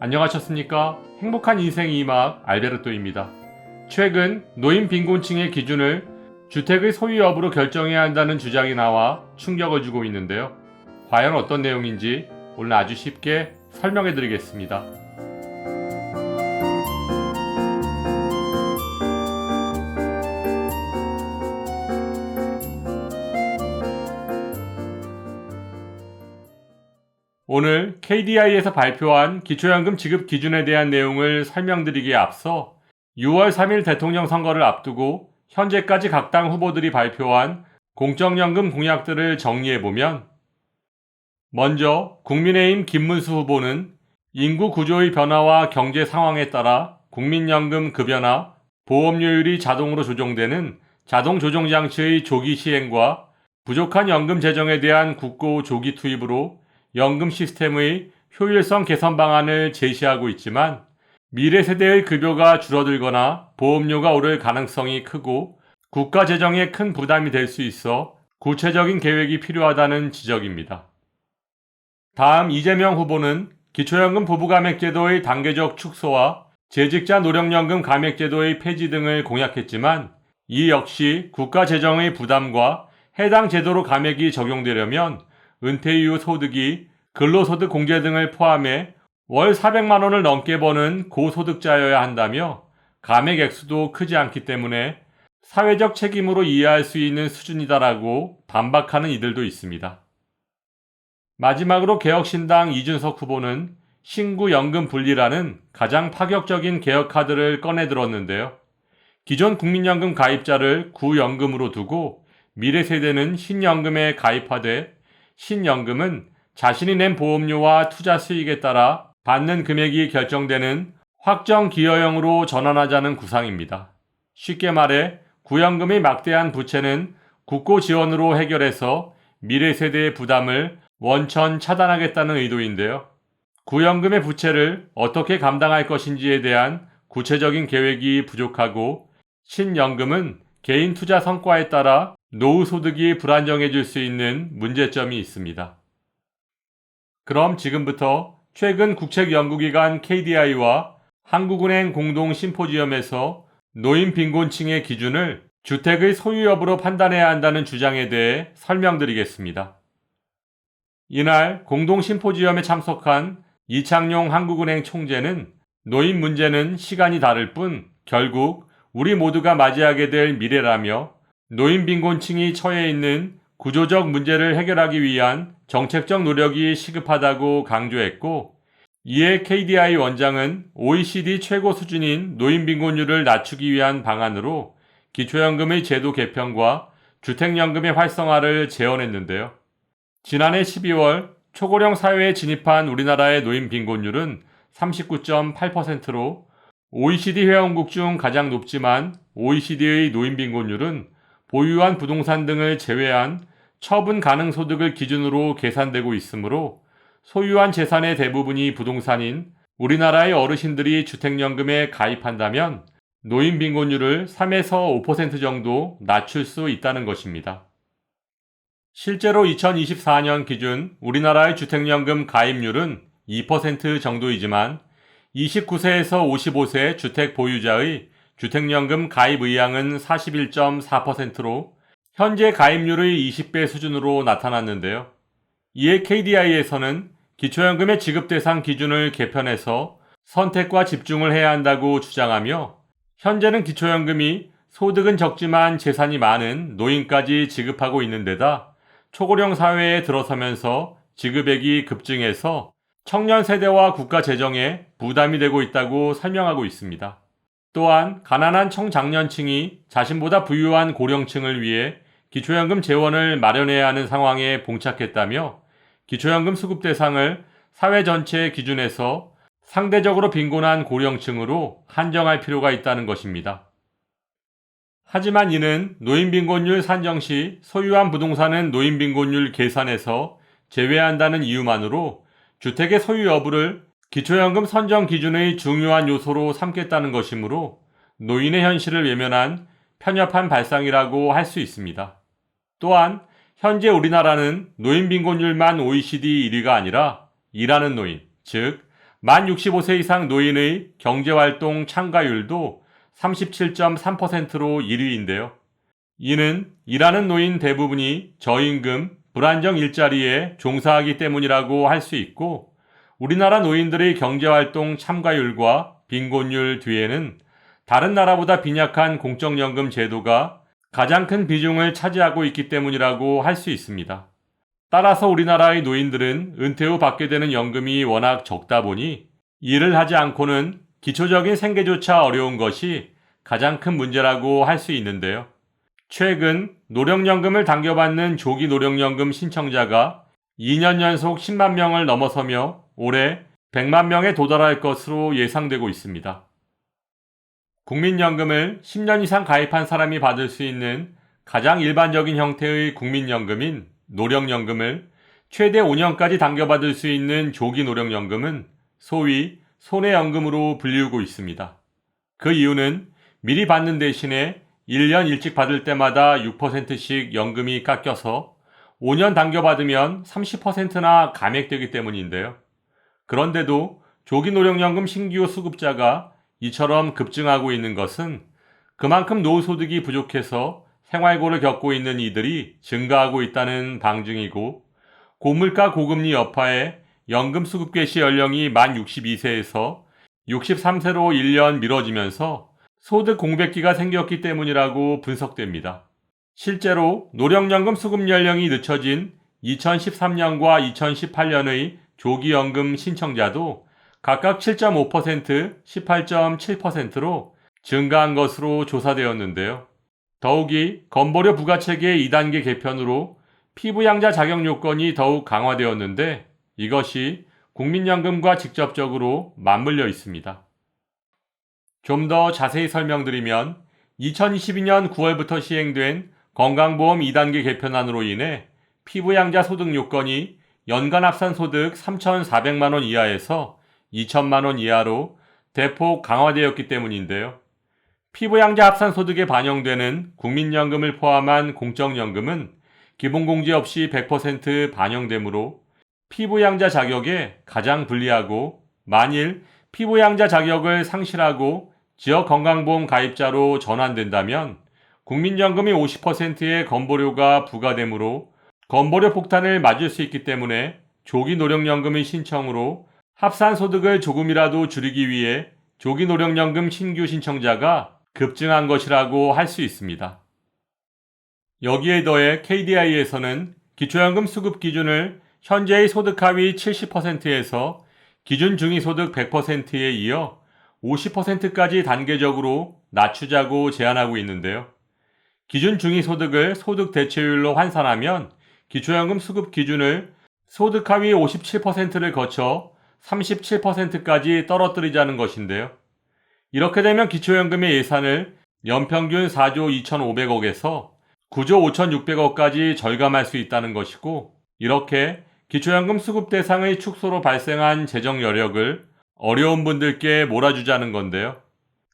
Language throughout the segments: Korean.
안녕하셨습니까? 행복한 인생 이막 알베르토입니다. 최근 노인 빈곤층의 기준을 주택의 소유 여부로 결정해야 한다는 주장이 나와 충격을 주고 있는데요. 과연 어떤 내용인지 오늘 아주 쉽게 설명해 드리겠습니다. 오늘 KDI에서 발표한 기초연금 지급 기준에 대한 내용을 설명드리기에 앞서 6월 3일 대통령 선거를 앞두고 현재까지 각 당 후보들이 발표한 공적연금 공약들을 정리해보면, 먼저 국민의힘 김문수 후보는 인구 구조의 변화와 경제 상황에 따라 국민연금 급여나 보험료율이 자동으로 조정되는 자동조정장치의 조기 시행과 부족한 연금 재정에 대한 국고 조기 투입으로 연금 시스템의 효율성 개선 방안을 제시하고 있지만, 미래 세대의 급여가 줄어들거나 보험료가 오를 가능성이 크고 국가 재정에 큰 부담이 될 수 있어 구체적인 계획이 필요하다는 지적입니다. 다음 이재명 후보는 기초연금 부부감액제도의 단계적 축소와 재직자 노령연금 감액제도의 폐지 등을 공약했지만, 이 역시 국가 재정의 부담과 해당 제도로 감액이 적용되려면 은퇴 이후 소득이 근로소득 공제 등을 포함해 월 400만 원을 넘게 버는 고소득자여야 한다며, 감액 액수도 크지 않기 때문에 사회적 책임으로 이해할 수 있는 수준이다라고 반박하는 이들도 있습니다. 마지막으로 개혁신당 이준석 후보는 신구 연금 분리라는 가장 파격적인 개혁 카드를 꺼내 들었는데요. 기존 국민연금 가입자를 구연금으로 두고 미래 세대는 신연금에 가입하되, 신연금은 자신이 낸 보험료와 투자 수익에 따라 받는 금액이 결정되는 확정 기여형으로 전환하자는 구상입니다. 쉽게 말해 구연금의 막대한 부채는 국고 지원으로 해결해서 미래 세대의 부담을 원천 차단하겠다는 의도인데요. 구연금의 부채를 어떻게 감당할 것인지에 대한 구체적인 계획이 부족하고, 신연금은 개인 투자 성과에 따라 노후 소득이 불안정해질 수 있는 문제점이 있습니다. 그럼 지금부터 최근 국책연구기관 KDI와 한국은행 공동 심포지엄에서 노인 빈곤층의 기준을 주택의 소유 여부로 판단해야 한다는 주장에 대해 설명드리겠습니다. 이날 공동 심포지엄에 참석한 이창용 한국은행 총재는 노인 문제는 시간이 다를 뿐 결국 우리 모두가 맞이하게 될 미래라며, 노인 빈곤층이 처해 있는 구조적 문제를 해결하기 위한 정책적 노력이 시급하다고 강조했고, 이에 KDI 원장은 OECD 최고 수준인 노인 빈곤율을 낮추기 위한 방안으로 기초연금의 제도 개편과 주택연금의 활성화를 제언했는데요. 지난해 12월 초고령 사회에 진입한 우리나라의 노인 빈곤율은 39.8%로 OECD 회원국 중 가장 높지만, OECD의 노인 빈곤율은 보유한 부동산 등을 제외한 처분 가능 소득을 기준으로 계산되고 있으므로 소유한 재산의 대부분이 부동산인 우리나라의 어르신들이 주택연금에 가입한다면 노인 빈곤율을 3에서 5% 정도 낮출 수 있다는 것입니다. 실제로 2024년 기준 우리나라의 주택연금 가입률은 2% 정도이지만 29세에서 55세 주택 보유자의 주택연금 가입 의향은 41.4%로 현재 가입률의 20배 수준으로 나타났는데요. 이에 KDI에서는 기초연금의 지급 대상 기준을 개편해서 선택과 집중을 해야 한다고 주장하며, 현재는 기초연금이 소득은 적지만 재산이 많은 노인까지 지급하고 있는 데다 초고령 사회에 들어서면서 지급액이 급증해서 청년 세대와 국가 재정에 부담이 되고 있다고 설명하고 있습니다. 또한 가난한 청장년층이 자신보다 부유한 고령층을 위해 기초연금 재원을 마련해야 하는 상황에 봉착했다며, 기초연금 수급 대상을 사회 전체의 기준에서 상대적으로 빈곤한 고령층으로 한정할 필요가 있다는 것입니다. 하지만 이는 노인 빈곤율 산정 시 소유한 부동산은 노인 빈곤율 계산에서 제외한다는 이유만으로 주택의 소유 여부를 기초연금 선정 기준의 중요한 요소로 삼겠다는 것이므로 노인의 현실을 외면한 편협한 발상이라고 할 수 있습니다. 또한 현재 우리나라는 노인 빈곤율만 OECD 1위가 아니라 일하는 노인, 즉 만 65세 이상 노인의 경제활동 참가율도 37.3%로 1위인데요. 이는 일하는 노인 대부분이 저임금, 불안정 일자리에 종사하기 때문이라고 할 수 있고, 우리나라 노인들의 경제활동 참가율과 빈곤율 뒤에는 다른 나라보다 빈약한 공적연금 제도가 가장 큰 비중을 차지하고 있기 때문이라고 할 수 있습니다. 따라서 우리나라의 노인들은 은퇴 후 받게 되는 연금이 워낙 적다 보니 일을 하지 않고는 기초적인 생계조차 어려운 것이 가장 큰 문제라고 할 수 있는데요. 최근 노령연금을 당겨받는 조기 노령연금 신청자가 2년 연속 10만 명을 넘어서며 올해 100만 명에 도달할 것으로 예상되고 있습니다. 국민연금을 10년 이상 가입한 사람이 받을 수 있는 가장 일반적인 형태의 국민연금인 노령연금을 최대 5년까지 당겨받을 수 있는 조기 노령연금은 소위 손해연금으로 불리우고 있습니다. 그 이유는 미리 받는 대신에 1년 일찍 받을 때마다 6%씩 연금이 깎여서 5년 당겨받으면 30%나 감액되기 때문인데요. 그런데도 조기 노령연금 신규 수급자가 이처럼 급증하고 있는 것은 그만큼 노후소득이 부족해서 생활고를 겪고 있는 이들이 증가하고 있다는 방증이고, 고물가 고금리 여파에 연금 수급 개시 연령이 만 62세에서 63세로 1년 미뤄지면서 소득 공백기가 생겼기 때문이라고 분석됩니다. 실제로 노령연금 수급 연령이 늦춰진 2013년과 2018년의 조기연금 신청자도 각각 7.5%, 18.7%로 증가한 것으로 조사되었는데요. 더욱이 건보료 부과체계의 2단계 개편으로 피부양자 자격 요건이 더욱 강화되었는데, 이것이 국민연금과 직접적으로 맞물려 있습니다. 좀 더 자세히 설명드리면 2022년 9월부터 시행된 건강보험 2단계 개편안으로 인해 피부양자 소득 요건이 연간 합산소득 3,400만 원 이하에서 2천만 원 이하로 대폭 강화되었기 때문인데요. 피부양자 합산소득에 반영되는 국민연금을 포함한 공적연금은 기본공제 없이 100% 반영되므로 피부양자 자격에 가장 불리하고, 만일 피부양자 자격을 상실하고 지역건강보험 가입자로 전환된다면 국민연금이 50%의 건보료가 부과되므로 건보료 폭탄을 맞을 수 있기 때문에 조기 노령연금의 신청으로 합산소득을 조금이라도 줄이기 위해 조기 노령연금 신규 신청자가 급증한 것이라고 할 수 있습니다. 여기에 더해 KDI에서는 기초연금 수급 기준을 현재의 소득 하위 70%에서 기준 중위소득 100%에 이어 50%까지 단계적으로 낮추자고 제안하고 있는데요. 기준 중위소득을 소득 대체율로 환산하면 기초연금 수급 기준을 소득 하위 57%를 거쳐 37%까지 떨어뜨리자는 것인데요. 이렇게 되면 기초연금의 예산을 연평균 4조 2,500억에서 9조 5,600억까지 절감할 수 있다는 것이고, 이렇게 기초연금 수급 대상의 축소로 발생한 재정 여력을 어려운 분들께 몰아주자는 건데요.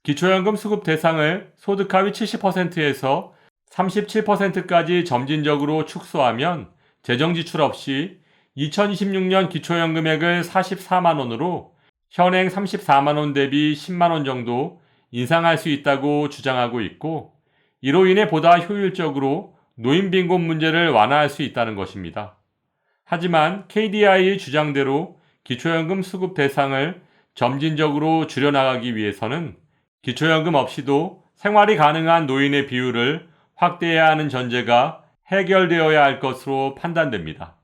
기초연금 수급 대상을 소득 하위 70%에서 37%까지 점진적으로 축소하면 재정 지출 없이 2026년 기초연금액을 44만 원으로 현행 34만 원 대비 10만 원 정도 인상할 수 있다고 주장하고 있고, 이로 인해 보다 효율적으로 노인 빈곤 문제를 완화할 수 있다는 것입니다. 하지만 KDI의 주장대로 기초연금 수급 대상을 점진적으로 줄여나가기 위해서는 기초연금 없이도 생활이 가능한 노인의 비율을 확대해야 하는 전제가 해결되어야 할 것으로 판단됩니다.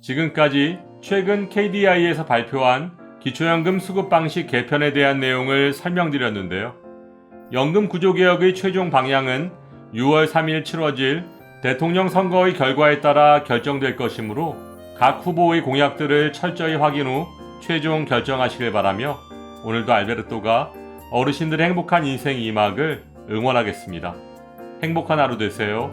지금까지 최근 KDI에서 발표한 기초연금 수급 방식 개편에 대한 내용을 설명드렸는데요. 연금 구조개혁의 최종 방향은 6월 3일 치러질 대통령 선거의 결과에 따라 결정될 것이므로 각 후보의 공약들을 철저히 확인 후 최종 결정하시길 바라며, 오늘도 알베르토가 어르신들의 행복한 인생 2막을 응원하겠습니다. 행복한 하루 되세요.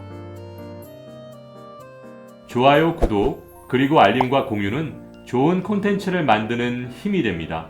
좋아요, 구독, 그리고 알림과 공유는 좋은 콘텐츠를 만드는 힘이 됩니다.